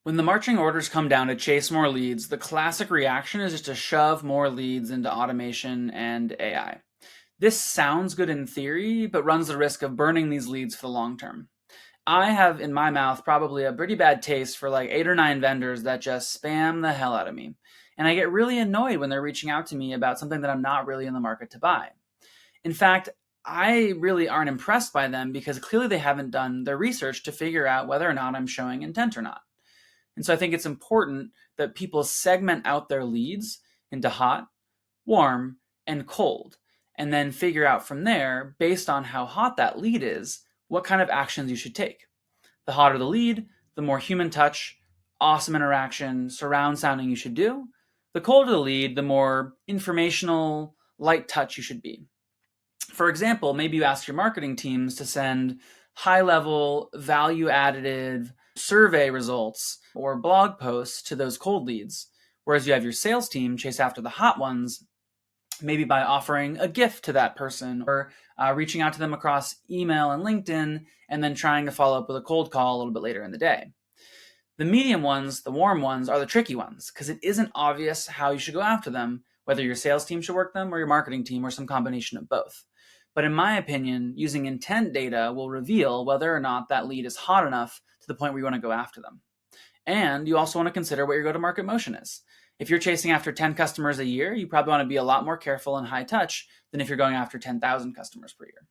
When the marching orders come down to chase more leads, the classic reaction is just to shove more leads into automation and AI. This sounds good in theory, but runs the risk of burning these leads for the long term. I have in my mouth probably a pretty bad taste for like 8 or 9 vendors that just spam the hell out of me. And I get really annoyed when they're reaching out to me about something that I'm not really in the market to buy. In fact, I really aren't impressed by them because clearly they haven't done their research to figure out whether or not I'm showing intent or not. And so I think it's important that people segment out their leads into hot, warm, and cold, and then figure out from there, based on how hot that lead is, what kind of actions you should take. The hotter the lead, the more human touch, awesome interaction, surround sounding you should do. The colder the lead, the more informational, light touch you should be. For example, maybe you ask your marketing teams to send high level, value additive survey results or blog posts to those cold leads, whereas you have your sales team chase after the hot ones, maybe by offering a gift to that person or reaching out to them across email and LinkedIn, and then trying to follow up with a cold call a little bit later in the day. The medium ones, the warm ones, are the tricky ones because it isn't obvious how you should go after them, whether your sales team should work them or your marketing team or some combination of both. But in my opinion, using intent data will reveal whether or not that lead is hot enough to the point where you want to go after them. And you also want to consider what your go-to-market motion is. If you're chasing after 10 customers a year, you probably want to be a lot more careful and high touch than if you're going after 10,000 customers per year.